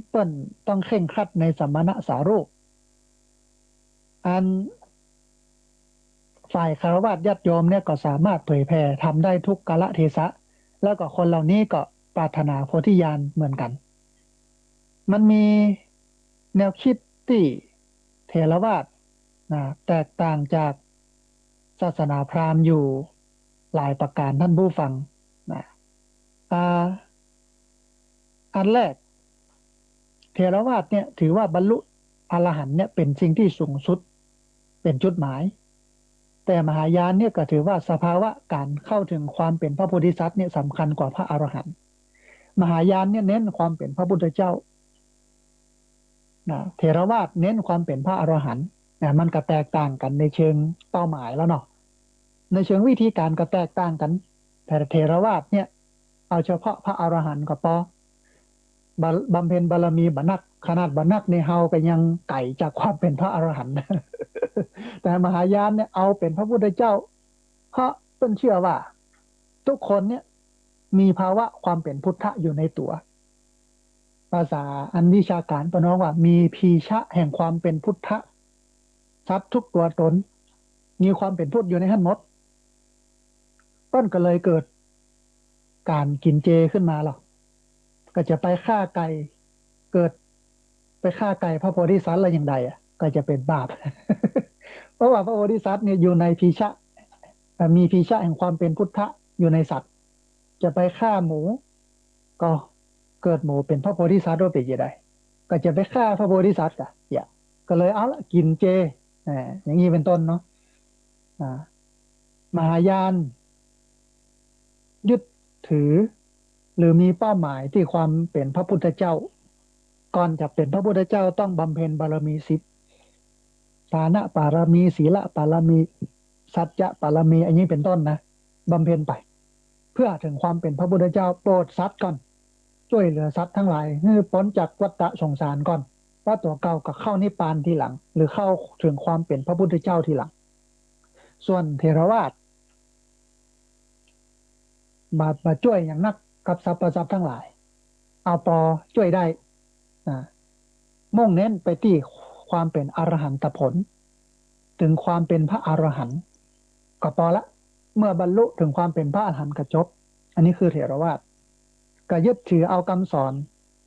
เปิ้นต้องเคร่งครัดในสัมมณสารูปอันฝ่ายคฤหัสถ์ญาติโยมเนี่ยก็สามารถเผยแผ่ทำได้ทุกกาลเทศะแล้วก็คนเหล่านี้ก็ปรารถนาโพธิญาณเหมือนกันมันมีแนวคิดที่เถรวาทแตกต่างจากศาสนาพราหมณ์อยู่หลายประการท่านผู้ฟังนะอ่าอันแรกเถรวาทเนี่ยถือว่าบรรลุอรหันต์เนี่ยเป็นสิ่งที่สูงสุดเป็นจุดหมายแต่มหายานเนี่ยก็ถือว่าสภาวะการเข้าถึงความเป็นพระโพธิสัตว์เนี่ยสำคัญกว่าพระอรหันต์มหายานเนี่ยเน้นความเป็นพระพุทธเจ้าเถรวาทเน้นความเป็นพระอรหันต์มันก็แตกต่างกันในเชิงเป้าหมายแล้วเนาะในเชิงวิธีการก็แตกต่างกันแต่เถรวาทเนี่ยเอาเฉพาะพระอรหันต์ก็พอบำเพ็ญบารมีบันักขนาดบันักในเฮาก็ยังไก่จากความเป็นพระอรหันต์แต่มหายานเนี่ยเอาเป็นพระพุทธเจ้าเพราะเพิ่นเชื่อว่าทุกคนเนี่ยมีภาวะความเป็นพุทธะอยู่ในตัวภาษาอันวิชาการปน้องว่ามีพีชะแห่งความเป็นพุทธะชัดทุกตัวตนมีความเป็นพุทธอยู่ในท่านหมดต้นก็เลยเกิดการกินเจขึ้นมาหรอกก็จะไปฆ่าไก่เกิดไปฆ่าไก่พระโพธิสัตว์อะไรอย่างใดก็จะเป็นบาปเพราะว่าพระโพธิสัตว์เนี่ยอยู่ในพีชะมีพีชะแห่งความเป็นพุทธะอยู่ในสัตว์จะไปฆ่าหมูก็เกิดหมูเป็นพระโพธิสัตว์ด้วยเป็นยังไงก็จะไปฆ่าพระโพธิสัตว์กะอย่าก็เลยเอาละกินเจอย่างนี้เป็นต้นเนาะอ่ามหายานยึดถือหรือมีเป้าหมายที่ความเป็นพระพุทธเจ้าก่อนจะเป็นพระพุทธเจ้าต้องบำเพ็ญบารมี10ทานะบารมีศีลบารมีสัจจะบารมีอันนี้เป็นต้นนะบำเพ็ญไปเพื่อถึงความเป็นพระพุทธเจ้าโปรดสัตว์ก่อนช่วยเหลือสัตว์ทั้งหลายให้พ้นจากวัฏฏะสงสารก่อนว่าตัวเก่าก็เข้านิพพานทีหลังหรือเข้าถึงความเป็นพระพุทธเจ้าทีหลังส่วนเทรวาสมาช่วยอย่างนักกับสรรพสัตว์ทั้งหลายเอาปอช่วยได้นะมุ่งเน้นไปที่ความเป็นอรหันตผลถึงความเป็นพระอรหันต์ก็พอละเมื่อบรรลุถึงความเป็นพระอรหันต์ก็จบอันนี้คือเถรวาทก็ยึดถือเอาคำสอน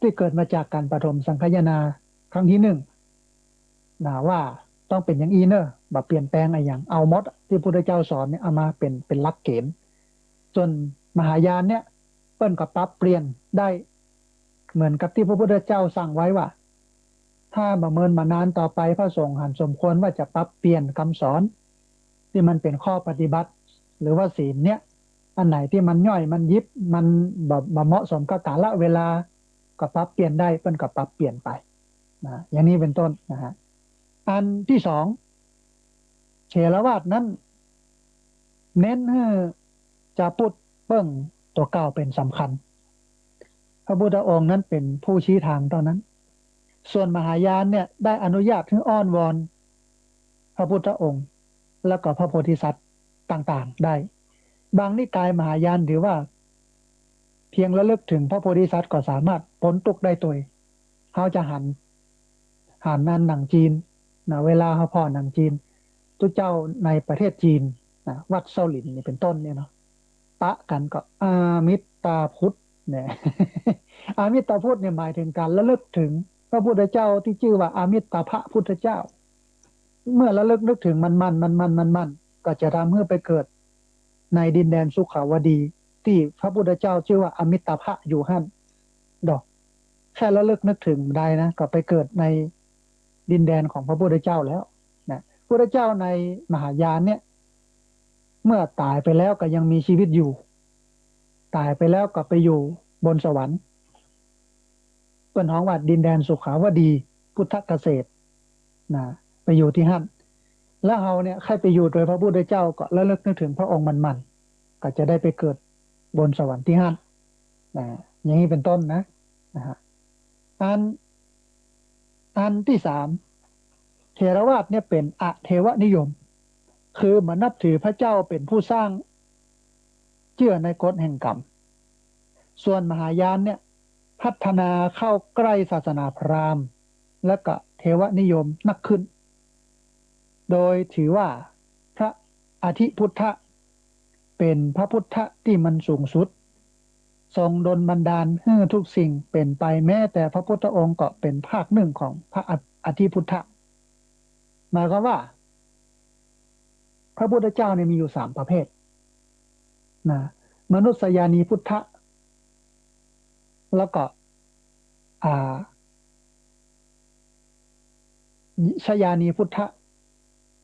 ที่เกิดมาจากการปฐมสังคายนาครั้งที่1ว่าต้องเป็นอย่างอีเนอร์แบบเปลี่ยนแปลงอะไรอย่างเอามดที่พระพุทธเจ้าสอนเนี่ยเอามาเป็นหลักเกณฑ์ส่วนมหายานเนี่ยเปิ้นก็ปรับเปลี่ยนได้เหมือนกับที่พระพุทธเจ้าสั่งไว้ว่าถ้ามาเมินมานานต่อไปพระสงฆ์หันสมควรว่าจะปรับเปลี่ยนคำสอนที่มันเป็นข้อปฏิบัติหรือว่าศีลเนี่ยอันไหนที่มันย่อยมันยิบมันแบบเหมาะสมกับกาลเวลาก็ปรับเปลี่ยนได้เปิ้นก็ปรับเปลี่ยนไปอย่างนี้เป็นต้นนะฮะอันที่สองเถรวาทนั้นเน้นให้จะพูดเบิ่งตัวเก่าเป็นสำคัญพระพุทธองค์นั้นเป็นผู้ชี้ทางตอนนั้นส่วนมหายานเนี่ยได้อนุญาตให้อ้อนวอนพระพุทธองค์แล้วก็พระโพธิสัตว์ต่างๆได้บางนิกายมหายานถือว่าเพียงระลึกถึงพระโพธิสัตว์ก็สามารถพ้นทุกข์ได้ตัวเขาจะหันนั่นหนังจีนเวลาเขาพ่อหนังจีนตุเจ้าในประเทศจีนวัดเซาหลินนี่เป็นต้นเนี่ยเนาะปะกันก็อามิตาพุทธเนี่ย อามิตาพุทธเนี่ยหมายถึงการระลึกถึงพระพุทธเจ้าที่ชื่อว่าอามิตาภะพุทธเจ้าเมื่อระลึกนึกถึงมันก็จะทำให้ไปเกิดในดินแดนสุขาวดีที่พระพุทธเจ้าชื่อว่าอมิตาภะอยู่หั่นดอกแค่ระลึกนึกถึงได้นะก็ไปเกิดในดินแดนของพระพุทธเจ้าแล้วนะพระพุทธเจ้าในมหายานเนี่ยเมื่อตายไปแล้วก็ยังมีชีวิตอยู่ตายไปแล้วก็ไปอยู่บนสวรรค์เปิ้นฮ้องว่าดินแดนสุขาวดีพุทธเกษตรนะไปอยู่ที่หั่นแล้วเฮาเนี่ยใครไปอยู่โดยพระพุทธเจ้าก็ระลึกนึกถึงพระองค์มันก็จะได้ไปเกิดบนสวรรค์ที่หั่นนะอย่างนี้เป็นต้นนะฮะอันอันที่สามเทรวาสเนี่ยเป็นอเทวนิยมคือมันนับถือพระเจ้าเป็นผู้สร้างเชื่อในกฎแห่งกรรมส่วนมหายานเนี่ย พัฒนาเข้าใกล้ศาสนาพราหมณ์และก็เทวนิยมนักขึ้นโดยถือว่าพระอธิพุทธะเป็นพระพุทธที่มันสูงสุดทรงดลบันดาลให้ทุกสิ่งเป็นไปแม้แต่พระพุทธองค์ก็เป็นภาคหนึ่งของพระอธิพุทธะหมายความว่าพระพุทธเจ้าเนี่ยมีอยู่3ประเภทนะมนุษยานีพุทธะแล้วก็อ่าชยานีพุทธะ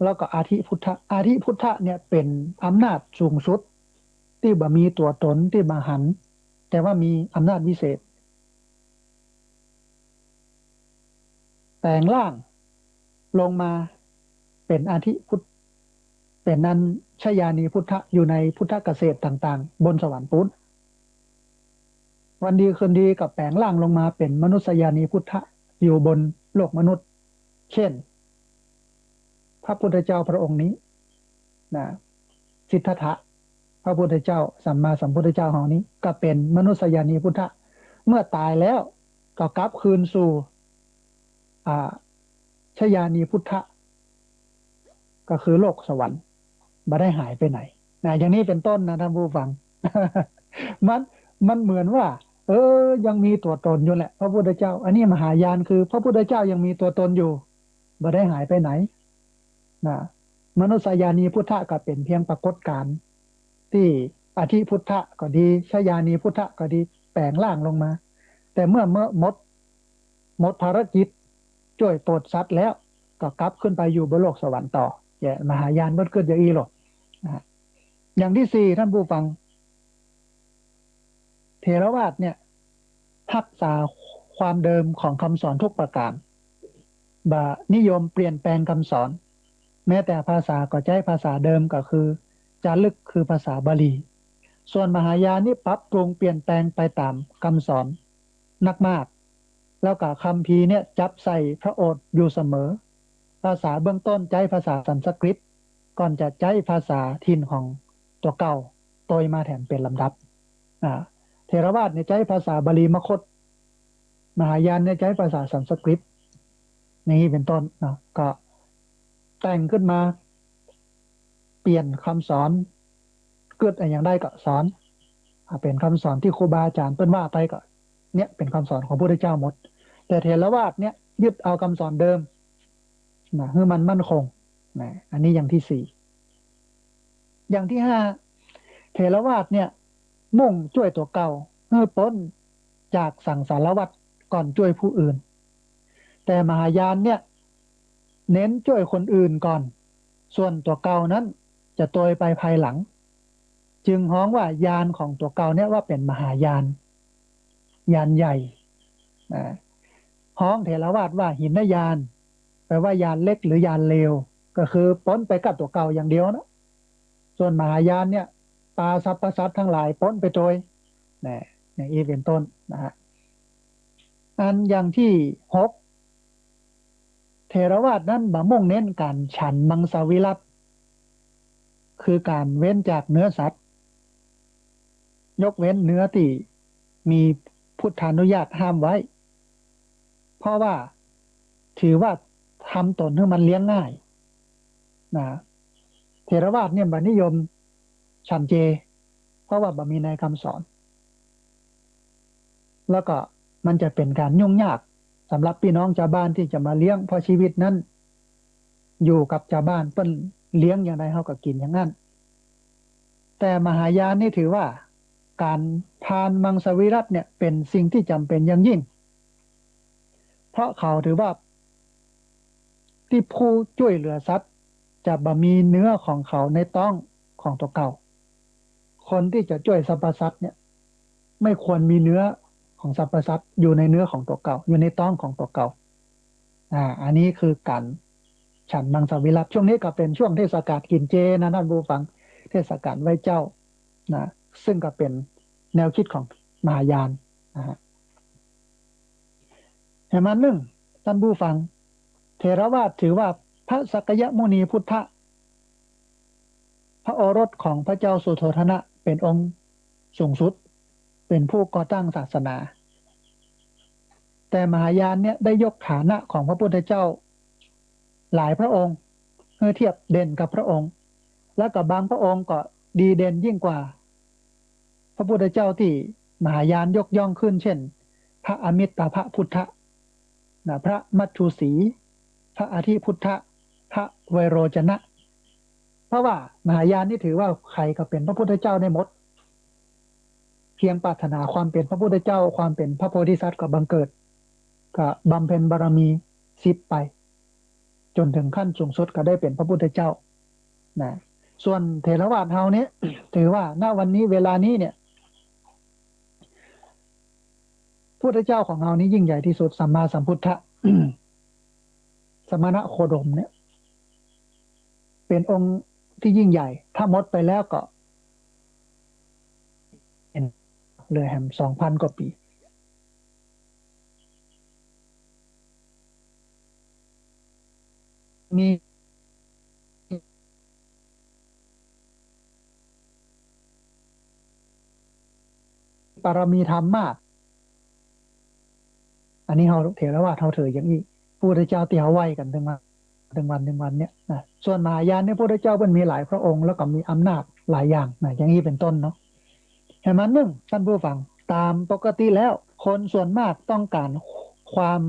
แล้วก็อาธิพุทธะอาธิพุทธะเนี่ยเป็นอำนาจสูงสุดที่บ่มีตัวตนที่มาหันแต่ว่ามีอำนาจวิเศษแปลงร่างลงมาเป็นอาธิพุทธเป็นนั้นชยานีพุทธะอยู่ในพุทธเกษตรต่างๆบนสวรรค์ปุ้นวันดีคืนดีกับแปลงร่างลงมาเป็นมนุษยานีพุทธะอยู่บนโลกมนุษย์เช่นพระพุทธเจ้าพระองค์นี้นะสิทธัตถะพระพุทธเจ้าสัมมาสัมพุทธเจ้าของนี้ก็เป็นมนุษยานีพุทธะเมื่อตายแล้วก็กลับคืนสู่อ่าชยานีพุทธะก็คือโลกสวรรค์ไม่ได้หายไปไหนนะอย่างนี้เป็นต้นนะท่านผู้ฟัง มันมันเหมือนว่ายังมีตัวตนอยู่แหละพระพุทธเจ้าอันนี้มหายานคือพระพุทธเจ้ายังมีตัวตนอยู่ไม่ได้หายไปไหนนะมนุษยานีพุทธะก็เป็นเพียงปรากฏการณ์ที่อธิพุทธะก็ดีชยานีพุทธะก็ดีแปลงร่างลงมาแต่เมื่อหมดภารกิจช่วยโปรดสัตว์แล้วก็กลับขึ้นไปอยู่บนโลกสวรรค์ต่อแย่มหายานเบิดขึ้นอย่างอีหรอกนะอย่างที่สี่ท่านผู้ฟังเถรวาทเนี่ยรักษาความเดิมของคำสอนทุกประการบ่นิยมเปลี่ยนแปลงคำสอนแม้แต่ภาษาก็ใช้ภาษาเดิมก็คือจารึกคือภาษาบาลีส่วนมหายานนี่ปรับปรุงเปลี่ยนแปลงไปตามคำสอนนักมากแล้วก็คัมภีร์เนี่ยจับใส่พระโอษฐ์อยู่เสมอภาษาเบื้องต้นใช้ภาษาสันสกฤตก่อนจะใช้ภาษาถิ่นของตัวเก่าโดยมาแถมเป็นลำดับเทรวาทเนี่ยใช้ภาษาบาลีมคธมหายานเนี่ยใช้ภาษาสันสกฤตนี่เป็นต้นนะก็แต่งขึ้นมาเปลี่ยนคำสอนเกิดอะไรอย่างได้ก็สอนเป็นคำสอนที่ครูบาอาจารย์เปิ้นว่าไปก็เนี่ยเป็นคำสอนของพระพุทธเจ้าหมดแต่เถรวาทเนี่ยยึดเอาคำสอนเดิมนะให้มันมั่นคงนะอันนี้อย่างที่สี่อย่างที่ห้าเถรวาทเนี่ยมุ่งช่วยตัวเก่าให้พ้นจากสังสารวัฏก่อนช่วยผู้อื่นแต่มหายานเนี่ยเน้นช่วยคนอื่นก่อนส่วนตัวเก่านั้นจะโตยไปภายหลังจึงฮ้องว่ายานของตัวเก่าเนี่ยว่าเป็นมหายานยานใหญ่ฮ้องเถรวาทว่าหินยานแปลว่ายานเล็กหรือยานเลวก็คือพ้นไปกับตัวเก่าอย่างเดียวนะส่วนมหายานเนี่ยปาสรรพสัตว์ทั้งหลายพ้นไปโดยนี่อย่างนี้เป็นต้นนะฮะอันอย่างที่หกเถรวาทนั้นบ่มุ่งเน้นการฉันมังสวิรัติคือการเว้นจากเนื้อสัตว์ยกเว้นเนื้อที่มีพุทธานุญาตห้ามไว้เพราะว่าถือว่าทำตนให้มันเลี้ยงง่ายนะเถรวาทเนี่ยบ่นิยมฉันเจเพราะว่าบ่มีในคำสอนแล้วก็มันจะเป็นการยุ่งยากสำหรับพี่น้องชาวบ้านที่จะมาเลี้ยงเพราะชีวิตนั้นอยู่กับชาวบ้านเปิ้นเลี้ยงอย่างไรเขาก็กินอย่างนั้นแต่มหายานนี่ถือว่าการทานมังสวิรัติเนี่ยเป็นสิ่งที่จำเป็นอย่างยิ่งเพราะเขาถือว่าที่ผู้ช่วยเหลือสัตว์จะบ่มีเนื้อของเขาในต้องของตัวเก่าคนที่จะช่วยสรรพสัตว์เนี่ยไม่ควรมีเนื้อของสรรพสัตว์อยู่ในเนื้อของตัวเก่าอยู่ในต้องของตัวเก่าอันนี้คือการฉันมังสวิรัติช่วงนี้ก็เป็นช่วงเทศกาลกินเจนะท่านผู้ฟังเทศกาลไหว้เจ้านะซึ่งก็เป็นแนวคิดของมหายานนะฮะเห็นไหมหนึ่งท่านผู้ฟังเถรวาทถือว่าพระสักยมุนีพุทธะพระโอรสของพระเจ้าสุโธทนะเป็นองค์สูงสุดเป็นผู้ก่อตั้งศาสนา แต่มหายานเนี่ยได้ยกฐานะของพระพุทธเจ้าหลายพระองค์เมื่อเทียบเด่นกับพระองค์และกับบางพระองค์ก็ดีเด่นยิ่งกว่าพระพุทธเจ้าที่มหายานยกย่องขึ้นเช่นพระอมิตรพระพุทธนะพระมัจจุสีพระอธิพุทธพระไวโรจนะเพราะว่ามหายานนี่ถือว่าใครก็เป็นพระพุทธเจ้าได้หมดเพียงปรารถนาความเป็นพระพุทธเจ้าความเป็นพระโพธิสัตว์ก็บังเกิดก็บำเพ็ญบารมีสิบไปจนถึงขั้นสูงสุดก็ได้เป็นพระพุทธเจ้านะส่วนเถรวาทเฮานี้ ถือว่าณวันนี้เวลานี้เนี่ยพุทธเจ้าของเรานี้ยิ่งใหญ่ที่สุดสัมมาสัมพุทธะ สมณะโคดมเนี่ยเป็นองค์ที่ยิ่งใหญ่ถ้าหมดไปแล้วก็เป็นเลยแหม2,000 กว่าปีมีปารมีธรรมมากอันนี้เราเถรวาทเราถืออย่างนี้พระพุทธเจ้าที่เขาไหว้กันถึงวันเนี่ยนะส่วนมหายานเนี่ยพระพุทธเจ้ามันมีหลายพระองค์แล้วก็มีอำนาจหลายอย่างนะอย่างนี้เป็นต้นเนาะเห็นไหมหนึ่งท่านผู้ฟังตามปกติแล้วคนส่วนมากต้องการความ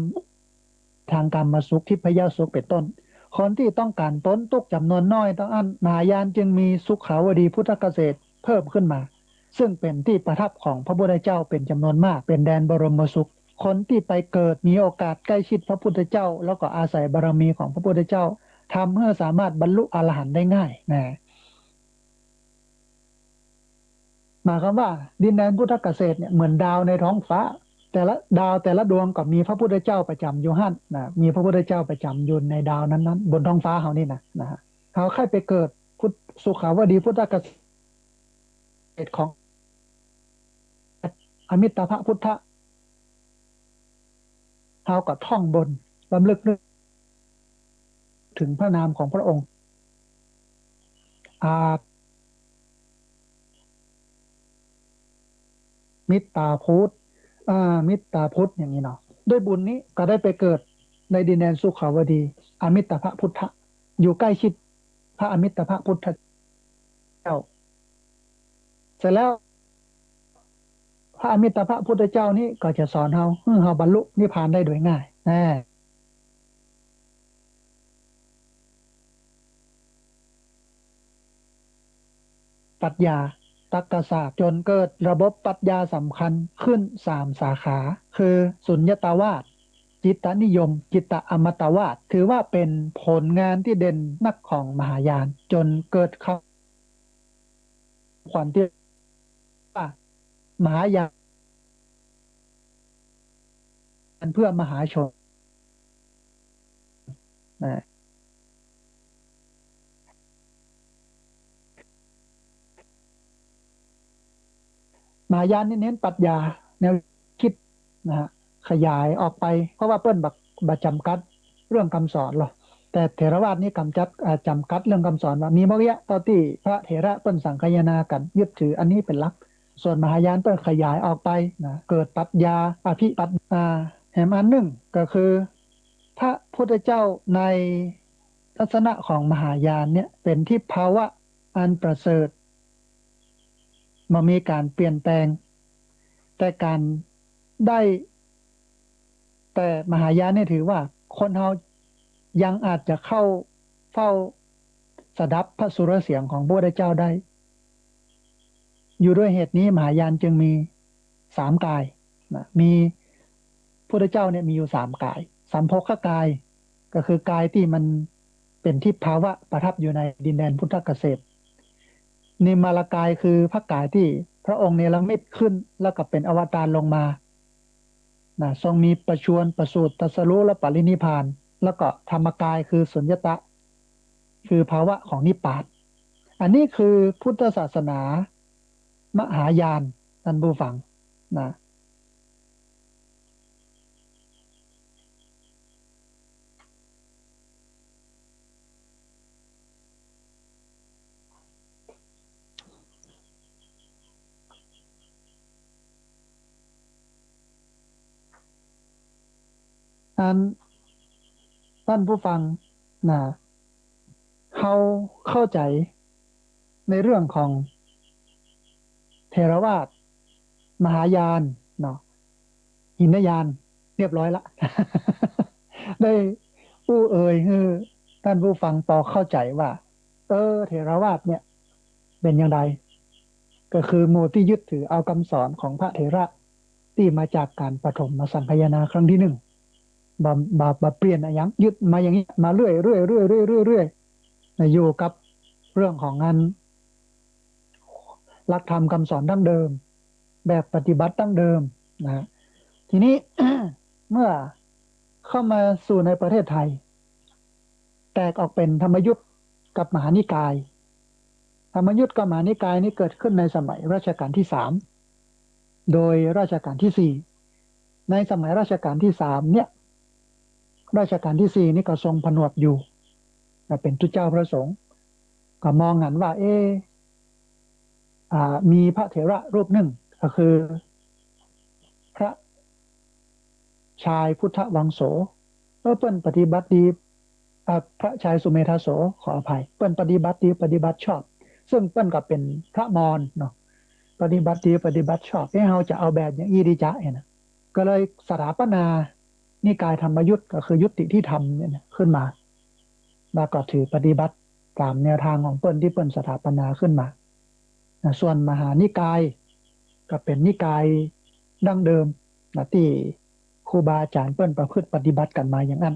ทางการมาสุขทิพยสุขเป็นต้นคนที่ต้องการพ้นทุกข์จำนวนน้อยต้องอันมหายานจึงมีสุขาวดีพุทธเกษตรเพิ่มขึ้นมาซึ่งเป็นที่ประทับของพระพุทธเจ้าเป็นจำนวนมากเป็นแดนบรมสุขคนที่ไปเกิดมีโอกาสใกล้ชิดพระพุทธเจ้าแล้วก็อาศัยบารมีของพระพุทธเจ้าทำให้สามารถบรรลุอรหันต์ได้ง่ายนะหมายความว่าดินแดนพุทธเกษตรเนี่ยเหมือนดาวในท้องฟ้าแต่ละดาวแต่ละดวงก็มีพระพุทธเจ้าประจำอยู่หั่นนะมีพระพุทธเจ้าประจำอยู่ในดาวนั้นๆบนท้องฟ้าเขานี่นะฮะเขาค่อยไปเกิดพุทธสุขาวดีพุทธเกษตรของอมิตรภพุทธเขาก็ท่องบนรำลึกนึกถึงพระนามของพระองค์อามิตราพุทธมิตราพุทธอย่างนี้เนาะด้วยบุญนี้ก็ได้ไปเกิดในดินแดนสุขาวดีอมิตรภพุทธอยู่ใกล้ชิดพระอมิตรภพุทธเจ้าเสร็จแล้วพระอมิตรภพุทธเจ้านี้ก็จะสอนเฮาบรรลุนิพพานได้โดยง่ายปรัชญาตรรกศาสตร์จนเกิดระบบปรัชญาสำคัญขึ้น3 สาขาคือสุญญตาวาสจิตตนิยมจิตตอมตวาสถือว่าเป็นผลงานที่เด่นนักของมหายานจนเกิดคำขวัญที่ว่ามหายานเพื่อมหาชนนะมหายานนี่เน้นปรัชญาแนวคิดนะฮะขยายออกไปเพราะว่าเปิ้นบักจำกัดเรื่องคำสอนหรอกแต่เถรวาทนี่กำจัดจำกัดเรื่องคำสอนว่ามีบ่เยอะตอนที่พระเถระเปิ้นสังคายนากันยึดถืออันนี้เป็นหลักส่วนมหายานเปิ้นขยายออกไปนะเกิดปรัชญาอภิปรัชญาแห่งอันหนึ่งก็คือพระพุทธเจ้าในทัศนะของมหายานเนี่ยเป็นที่ภาวะอันประเสริฐมามีการเปลี่ยนแปลงแต่การได้แต่มหายานเนี่ยถือว่าคนเรายังอาจจะเข้าเฝ้าสดับพระสุรเสียงของพระพุทธเจ้าได้อยู่ด้วยเหตุนี้มหายานจึงมี3 กายนะมีพระพุทธเจ้าเนี่ยมีอยู่3 กายสัมโภคกายก็คือกายที่มันเป็นทิพภาวะประทับอยู่ในดินแดนพุทธเกษตรนิมมารกายคือพระกายที่พระองค์เนรมิตขึ้นแล้วก็เป็นอวตารลงมานะทรงมีประชวรประสูติตรัสรู้และปรินิพพานแล้วก็ธรรมกายคือสุญญตะคือภาวะของนิพพานอันนี้คือพุทธศาสนามหายานท่านผู้ฟังนะ อันท่านผู้ฟังนะเขาเข้าใจในเรื่องของเทรวาทมหายานเนาะหินยานเรียบร้อยละได้ผู้เอ่ยคือท่านผู้ฟังพอเข้าใจว่าเทรวาทเนี่ยเป็นอย่างไรก็คือหมู่ที่ยึดถือเอาคำสอนของพระเถระที่มาจากการปฐมสังคายนาครั้งที่หนึ่งบาเปลี่ยนอะไรยังยึดมาอย่างนี้มาเรื่อยเรื่อยเรื่อยเรื่อยเรื่อยเรื่อยอยู่กับเรื่องของงานหลักธรรมคำสอนดั้งเดิมแบบปฏิบัติดั้งเดิมนะทีนี้ เมื่อเข้ามาสู่ในประเทศไทยแตกออกเป็นธรรมยุทธ์กับมหานิกายธรรมยุทธ์กับมหานิกายนี้เกิดขึ้นในสมัยรัชกาลที่สามโดยรัชกาลที่สี่ในสมัยรัชกาลที่สามเนี่ยรัชกาลที่สี่นี่ก็ทรงผนวกอยู่เป็นทุเจ้าพระสงฆ์ก็มองหันว่ามีพระเถระรูปหนึ่งก็คือพระชายพุทธวังโสเปิ้นปฏิบัติดีพระชายสุเมธาโสขออภัยเปิ้นปฏิบัติดีปฏิบัติชอบซึ่งเปิ้นก็เป็นพระมอญเนาะปฏิบัติดีปฏิบัติชอบเราจะเอาแบบอย่างอีดีจ๊ะเนี่ยนะก็เลยสถาปนานิกายธรรมยุทธ์ก็คือยุติที่ธรรมเนี่ยนะขึ้นมาแล้วก็ถือปฏิบัติตามแนวทางของเปิ้นที่เปิ้นสถาปนาขึ้นมาส่วนมหานิกายก็เป็นนิกายดั้งเดิมนะที่ครูบาอาจารย์เปิ้นประพฤติปฏิบัติกันมาอย่างนั้น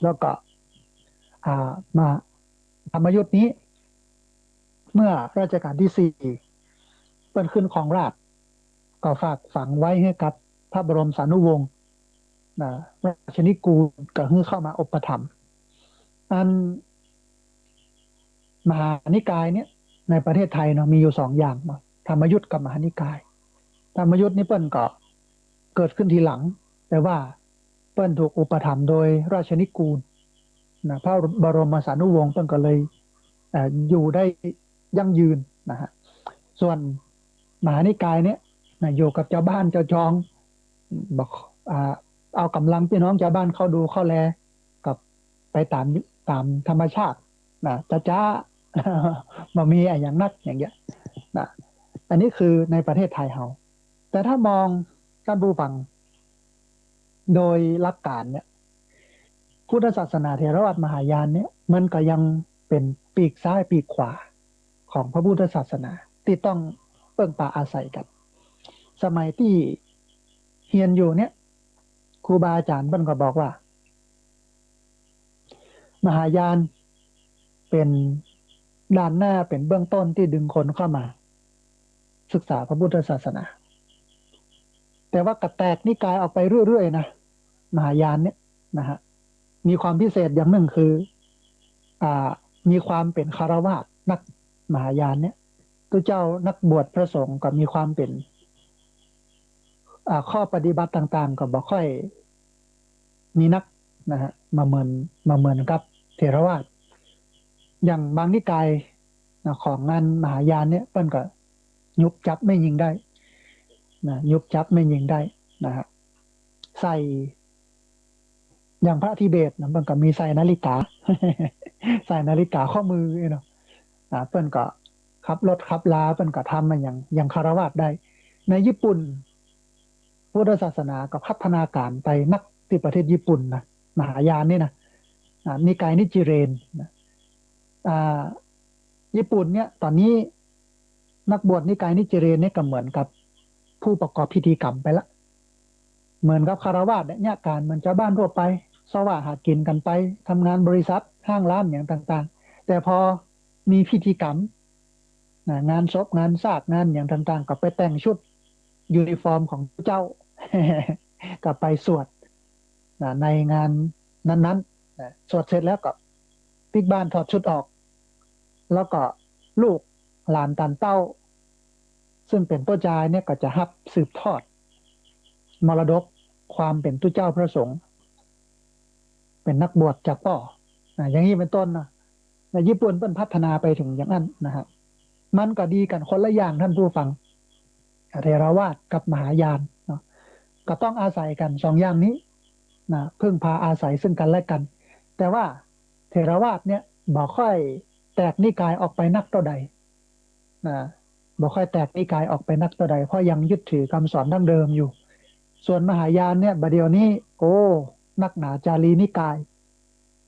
แล้วก็มาธรรมยุทธ์นี้เมื่อรัชกาลที่สี่เปิ้นขึ้นของราชย์ก็ฝากฝังไว้ให้กับพระบรมสานุวงศ์นะราชนิกูลก็ให้เข้ามาอุปถัมภ์อันมหานิกายเนี่ยในประเทศไทยเนาะมีอยู่สองอย่างธรรมยุทธ์กับมหานิกายธรรมยุทธ์นี่เปิ้นก็เกิดขึ้นทีหลังแต่ว่าเปิ้นถูกอุปถัมภ์โดยราชนิกูลนะพระบรมสานุวงศ์เปิ้นก็เลยอยู่ได้ยั่งยืนนะฮะส่วนมหานิกายเนี่ยนะอยู่กับเจ้าบ้านเจ้าจองบอกเอากำลังพี่น้องชาวบ้านเข้าดูเข้าแลกับไปตามธรรมชาตินะจ้า มามีอย่างนักอย่างเงี้ยนะอันนี้คือในประเทศไทยเราแต่ถ้ามองท่านผู้ฟังโดยหลักการเนี่ยพุทธศาสนาเถรวาทมหายานเนี่ยมันก็ยังเป็นปีกซ้ายปีกขวาของพระพุทธศาสนาที่ต้องเพิ่งปาอาศัยกันสมัยที่เฮียนอยู่เนี่ยครูบาอาจารย์เพิ่นก็บอกว่ามหายานเป็นด้านหน้าเป็นเบื้องต้นที่ดึงคนเข้ามาศึกษาพระพุทธศาสนาแต่ว่ากระแตกนิกายออกไปเรื่อยๆนะมหายานเนี่ยนะฮะมีความพิเศษอย่างหนึ่งคือมีความเป็นคฤหัสถ์นักมหายานเนี่ยตัวเจ้านักบวชพระสงฆ์ก็มีความเป็นข้อปฏิบัติต่างๆก็บ่ค่อยมีนักนะฮะมาเหมือนกับเถรวาทอย่างบางนิกายของงานมหายานเนี่ยเปิ้นก็ยุบจับไม่ยิงได้นะยุบจับไม่ยิงได้นะฮะใส่อย่างพระทิเบตนะมันก็มีใส่นาฬิกา ใส่นาฬิกาข้อมือเนาะเปิ้นก็ขับรถขับลาเปิ้นก็ทำมันอย่างคารวะได้ในญี่ปุ่นพุทธศาสนาก็พัฒนาการไปนักที่ประเทศญี่ปุ่นนะมหายานนี่นะนิกายนิจิเรนนะอ่าญี่ปุ่นเนี่ยตอนนี้นักบวชนิกายนิจิเรนเนี่ยก็เหมือนกับผู้ประกอบพิธีกรรมไปละเหมือนกับคารวะเนี่ยการเหมือนชาวบ้านทั่วไปสว่าหากินกันไปทำงานบริษัทห้างร้านอย่างต่างๆแต่พอมีพิธีกรรมงานศพงานซากงานอย่างต่างๆก็ไปแต่งชุดยูนิฟอร์มของเจ้า ก็ไปสวดในงานนั้นๆสวดเสร็จแล้วก็ปิกบ้านถอดชุดออกแล้วก็ลูกหลานตานเต้าซึ่งเป็นพ่อจายเนี่ยก็จะรับสืบทอดมรดกความเป็นตุเจ้าพระสงฆ์เป็นนักบวชจากพ่ออย่างนี้เป็นต้นนะในญี่ปุ่นเพิ่นพัฒนาไปถึงอย่างนั้นนะฮะมันก็ดีกันคนละอย่างท่านผู้ฟังเถรวาทกับมหายานเนาะก็ต้องอาศัยกันสองอย่างนี้ นะพึ่งพาอาศัยซึ่งกันและกัน แต่ว่าเถรวาทเนี่ยบ่ค่อยแตกนิกายออกไปนักเท่าใดนะบ่ค่อยแตกนิกายออกไปนักเท่าใดเพราะยังยึดถือคำสอนดั้งเดิมอยู่ ส่วนมหายานเนี่ยบัดเดี๋ยวนี้โอ้นักหนาจารีนิกาย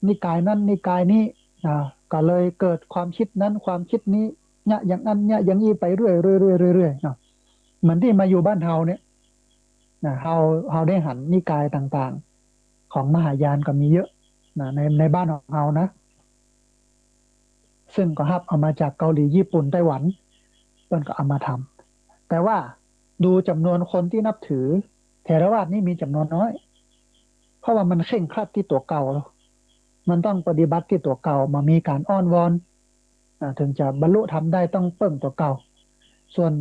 นิกายนั้นนิกายนี้นะก็เลยเกิดความคิดนั้นความคิดนี้เนี่ยอย่างนั้นเนี่ยอย่างนี้ไปเรื่อยเรื่อยเรื่อยเรื่อยเนาะเหมือนที่มาอยู่บ้านเฮาเนี่ยนะเฮาได้หันนิกายต่างๆของมหายานก็มีเยอะนะในบ้านของเฮานะซึ่งก็ฮับเอามาจากเกาหลีญี่ปุ่นไต้หวันเพิ่นก็เอามาทำแต่ว่าดูจำนวนคนที่นับถือเถรวาทนี่มีจำนวนน้อย เพราะว่ามันเคร่งครัดที่ตัวเก่าแล้วมันต้องปฏิบัติที่ตัวเก่ามามีการอ้อนวอนถึงจะบรรลุธรรมได้ต้องเพิ่งตัวเก่าส่วน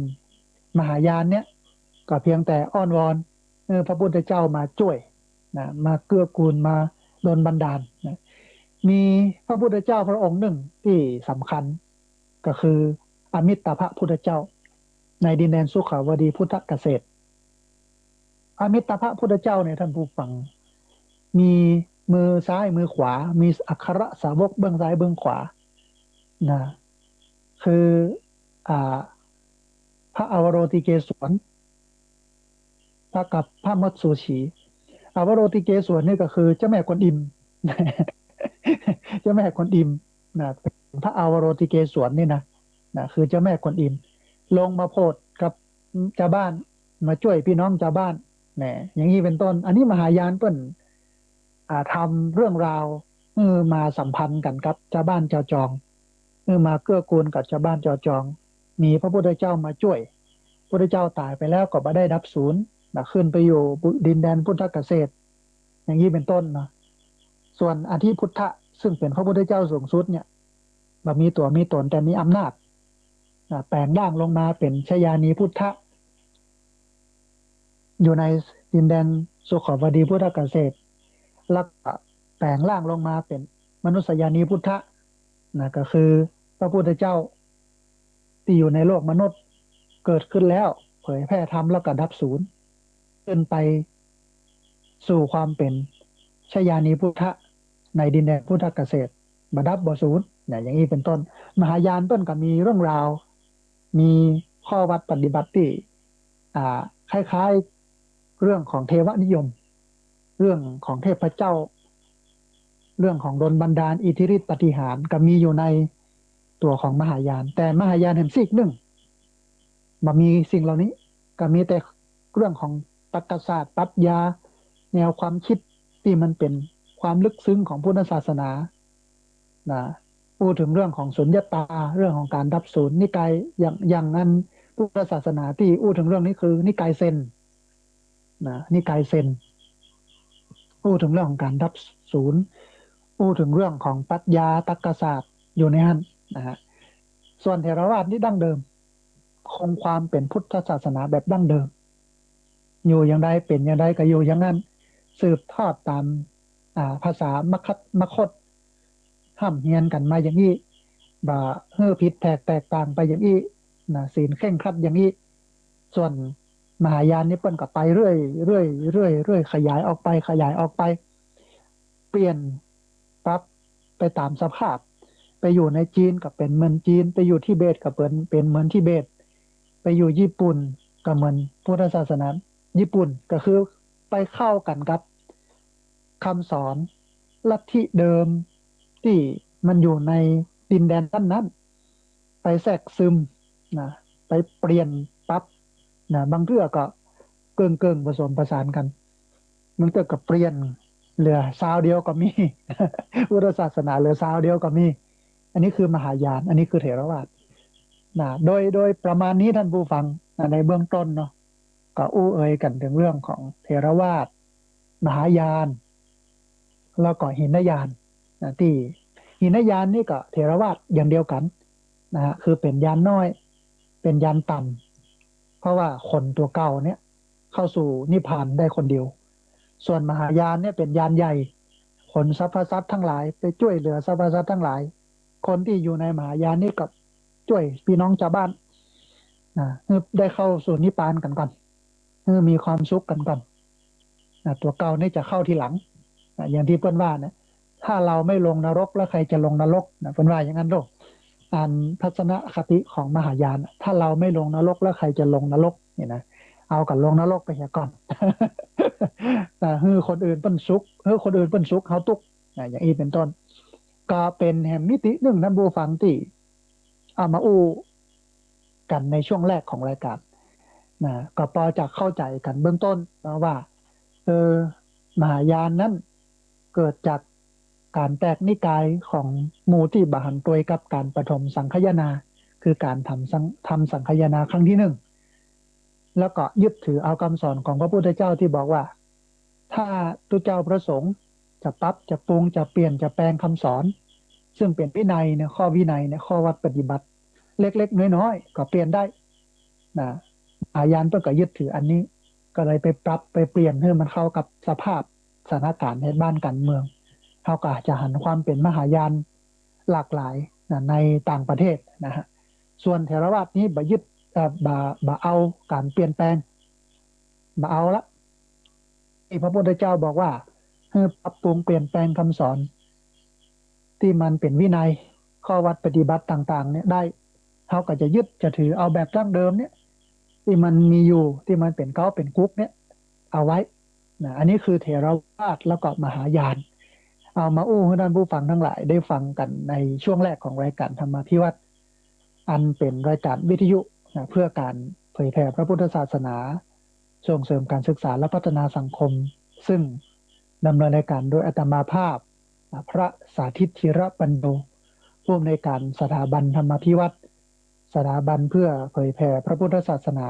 มหายานเนี่ยก็เพียงแต่อ้อนวอนพระพุทธเจ้ามาช่วยนะมาเกื้อกูลมาโดนบันดาลนะมีพระพุทธเจ้าพระองค์หนึ่งที่สำคัญก็คืออมิตรภพุทธเจ้าในดินแดนสุขาวดีพุทธเกษตรอมิตรภพุทธเจ้าเนี่ยท่านผู้ฟัง มีมือซ้ายมือขวา มีอัครสาวกเบื้องซ้ายเบื้องขวานะคืออ่าพระอวโรติเกศวนพระกับพระมัตสุชีอวโรติเกศวนนี่ก็คือเจ้าแม่กวนอิมเจ้าแม่กวนอิมนะเป็นพระอวโรติเกศวนนี่นะคือเจ้าแม่กวนอิมลงมาโพธิกับชาวบ้านมาช่วยพี่น้องชาวบ้านเนี่ยอย่างนี้เป็นต้นอันนี้มหายานเปิ้น ทำเรื่องราวมาสัมพันธ์กันครับชาวบ้านชาวจองมาเกื้อกูลกับชาวบ้านชาวจองมีพระพุทธเจ้ามาช่วยพระพุทธเจ้าตายไปแล้วก็มาได้ดับศูนย์นะขึ้นไปอยู่ดินแดนพุทธเกษตรอย่างนี้เป็นต้นเนาะส่วนอธิพุทธะซึ่งเป็นพระพุทธเจ้าสูงสุดเนี่ยมามีตัวมีตนแต่มีอำนาจแปลงร่างลงมาเป็นชยานีพุทธะอยู่ในดินแดนสุขาวดีพุทธเกษตร แล้วก็แปลงร่างลงมาเป็นมนุษยานีพุทธะนะก็คือพระพุทธเจ้าที่อยู่ในโลกมนุษย์เกิดขึ้นแล้วเผยแพร่ธรรมแล้วก็ดับศูนย์ขึ้นไปสู่ความเป็นชยานีพุทธะในดินแดนพุทธเกษตรบดับบ่ศูนย์เนี่ยอย่างนี้เป็นต้นมหายานต้นก็มีเรื่องราวมีข้อวัดปฏิบัติที่อ่าคล้ายๆเรื่องของเทวนิยม เรื่องของเทพเจ้าเรื่องของดลบันดาลอิทธิฤทธิปาฏิหาริย์ก็มีอยู่ในตัวของมหายานแต่มหายานแห่งซีกหนึ่งบ่มีสิ่งเหล่านี้ก็มีแต่เรื่องของตรรกศาสตร์ปรัชญาแนวความคิดที่มันเป็นความลึกซึ้งของพุทธศาสนานะพูดถึงเรื่องของสุญญตาเรื่องของการดับศูนย์นิกายอย่างนั้นพุทธศาสนาที่พูดถึงเรื่องนี้คือนิกายเซนนะนิกายเซน พูดถึงเรื่องของการดับศูนย์พูดถึงเรื่องของปรัชญาตรรกศาสตร์อยู่ในนั้นนะฮะส่วนเถรวาทนี่ดั้งเดิมคงความเป็นพุทธศาสนาแบบดั้งเดิมอยู่อย่างใดเป็นอย่างใดก็อยู่อย่างนั้นสืบทอดตามภาษามคธห้ามเฮียนกันมาอย่างนี้บ่เฮือผิดแตกต่างไปอย่างนี้นะศีลเคร่งครัดอย่างนี้ส่วนมหายานนี่เปิ้นก็ไปเรื่อยเรื่อยเรื่อยเรื่อยขยายออกไปขยายออกไปเปลี่ยนปรับไปตามสภาพไปอยู่ในจีนก็เป็นเหมือนจีนไปอยู่ทิเบตก็เป็นเหมือนทิเบตไปอยู่ญี่ปุ่นก็เหมือนพุทธศาสนาญี่ปุ่นก็คือไปเข้ากันกับคำสอนลัทธิเดิมที่มันอยู่ในดินแดนนั้นๆไปแทรกซึมนะไปเปลี่ยนปรับนะบางเรื่องก็เกิงผสมผสานกันมันก็กับเปลี่ยนเหลือซาวเดียวก็มีพุทธศาสนาเหลือซาวเดียวก็มีอันนี้คือมหายานอันนี้คือเถรวาทนะโดยประมาณนี้ท่านผู้ฟังในเบื้องต้นเนาะก็อู้เอ่ยกันถึงเรื่องของเถรวาทมหายานแล้วก็หินยานนะที่หินยานนี่ก็เถรวาทอย่างเดียวกันนะฮะคือเป็นยานน้อยเป็นยานต่ำเพราะว่าคนตัวเก่าเนี่ยเข้าสู่นิพพานได้คนเดียวส่วนมหายานเนี่ยเป็นยานใหญ่ขนสรรพสัตว์ทั้งหลายไปช่วยเหลือสรรพสัตว์ทั้งหลายคนที่อยู่ในมหายานนี่กับช่วยพี่น้องชาวบ้านนะได้เข้าสู่นิพพานกันก่อนมีความสุขกันก่อน ตัวเก่านี่จะเข้าทีหลังอย่างที่เปิ้นว่านะถ้าเราไม่ลงนรกแล้วใครจะลงนรกเปิ้นว่าอย่างนั้นโลกอ่านทัศนคติของมหายานถ้าเราไม่ลงนรกแล้วใครจะลงนรกเนี่ยนะเอากับลงนรกไปเสียก่อนแต่ฮือคนอื่นเปิ้นสุขฮือคนอื่นเปิ้นสุขเขาทุกข์อย่างนี้เป็นต้นก็เป็นแห่งมิติหนึ่งท่านผู้ฟังที่เอามาอู้กันในช่วงแรกของรายการก็พอจะเข้าใจกันเบื้องต้นนะว่าเออมหายานนั้นเกิดจากการแตกนิกายของหมู่ที่บาหันตวยกับการปฐมสังคายนาคือการทำสังคายนาครั้งที่หนึ่งแล้วก็ยึดถือเอาคำสอนของพระพุทธเจ้าที่บอกว่าถ้าตุเจ้าประสงค์จะปรับจะปรุงจะเปลี่ยนจะแปลงคำสอนซึ่งเป็นวินัยเนี่ยข้อวินัยเนี่ยข้อวัดปฏิบัติเล็กๆน้อยๆก็เปลี่ยนได้นะอาญานเพื่อก็ยึดถืออันนี้ก็เลยไปปรับไปเปลี่ยนให้มันเข้ากับสภาพสถานการณ์ในบ้านการเมืองเขาก็อาจจะหันความเป็นมหายานหลากหลายนะในต่างประเทศนะฮะส่วนเถรวาทนี้บ่ยึดบ่เอาการเปลี่ยนแปลงบ่เอาละที่พระพุทธเจ้าบอกว่าให้ปรับปรุงเปลี่ยนแปลงคำสอนที่มันเป็นวินัยข้อวัดปฏิบัติต่างๆเนี่ยได้เขาก็จะยึดจะถือเอาแบบดั้งเดิมเนี่ยที่มันมีอยู่ที่มันเป็นเก้าเป็นกุ๊กเนี่ยเอาไว้นะอันนี้คือเถรวาทแล้วก็มหายานเอามาอู้ให้ท่านผู้ฟังทั้งหลายได้ฟังกันในช่วงแรกของรายการธรรมาภิวัตน์อันเป็นรายการวิทยุนะเพื่อการเผยแผ่พระพุทธศาสนาส่งเสริมการศึกษาและพัฒนาสังคมซึ่งดำเนินรายการโดยอาตมาภาพพระสาธิตธีระปัญโยผู้อำนวยการสถาบันธรรมาภิวัตน์สถาบันเพื่อเผยแผ่พระพุทธศาสนา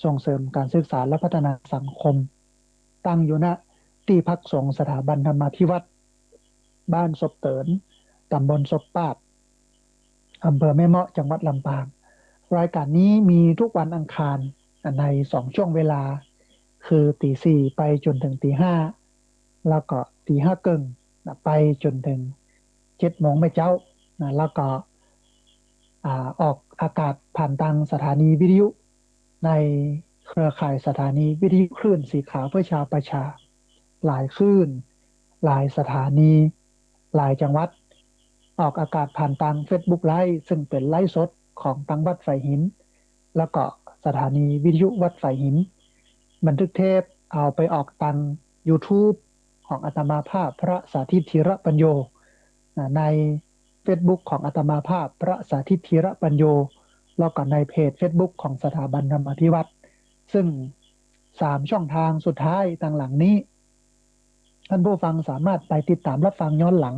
ส่งเสริมการศึกษาและพัฒนาสังคมตั้งอยู่ณที่พักสงฆ์สถาบันธรรมาภิวัตน์บ้านศพเตินตำบลศพปาดอำเภอแม่เมาะจังหวัดลำปางรายการนี้มีทุกวันอังคารใน2 ช่วงเวลาคือตี 4ไปจนถึงตี 5แล้วก็ตี 5ครึ่งไปจนถึง7 โมงไม่เจ้าแล้วก็ออกอากาศผ่านทางสถานีวิทยุในเครือข่ายสถานีวิทยุคลื่นสีขาวเพื่อชาวประชาหลายคลื่นหลายสถานีหลายจังหวัดออกอากาศผ่านทาง Facebook ไลฟ์ซึ่งเป็นไลฟ์สดของทางวัดไฝหินแล้วก็สถานีวิทยุวัดไฝหินบันทึกเทปเอาไปออกทาง YouTube ของอาตมาภาพพระสาธิตธีระปัญโยใน Facebook ของอาตมาภาพพระสาธิตธีระปัญโยแล้วก็ในเพจ Facebook ของสถาบันธรรมาภิวัตน์ซึ่ง3 ช่องทางสุดท้ายทางหลังนี้ท่านผู้ฟังสามารถไปติดตามรับฟังย้อนหลัง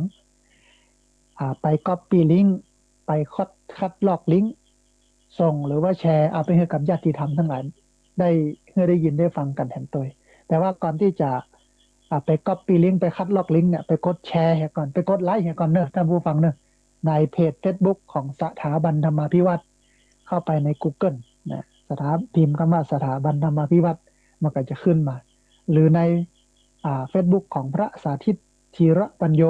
ไป Copy ลิงก์ไปคัดลอกลิงก์ส่งหรือว่าแชร์เอาไปให้กับญาติธรรมทั้งหลายได้ได้ยินได้ฟังกันแทนตัวแต่ว่าก่อนที่จะไป Copy ลิงก์ไปคัดลอกลิงก์เนี่ยไปกดแชร์ก่อนไปกดไลค์ก่อนเนอะท่านผู้ฟังเนอะในเพจ Facebook ของสถาบันธรรมาภิวัตน์เข้าไปใน Google นะพิมพ์คำว่าสถาบันธรรมาภิวัตน์มันก็จะขึ้นมา หรือในFacebook ของพระสาธิตธีระปัญโย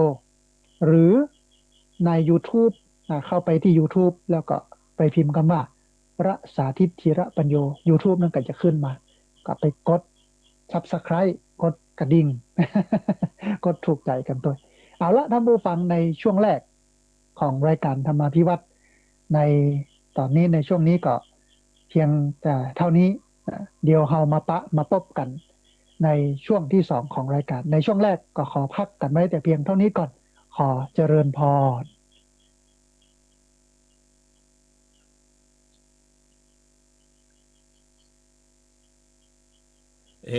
หรือใน YouTube เข้าไปที่ YouTube แล้วก็ไปพิมพ์คำว่าพระสาธิตธีระปัญโย YouTube นั่นก็จะขึ้นมาก็ไปกด Subscribe กดกระดิ่ง กดถูกใจกันตัวเอาละท่านผู้ฟังในช่วงแรกของรายการธรรมาภิวัตน์ในตอนนี้ในช่วงนี้ก็เพียงแต่เท่านี้เดี๋ยวเรามาพบกันในช่วงที่2ของรายการในช่วงแรกก็ขอพักกันไว้แต่เพียงเท่านี้ก่อนขอเจริญพรเอ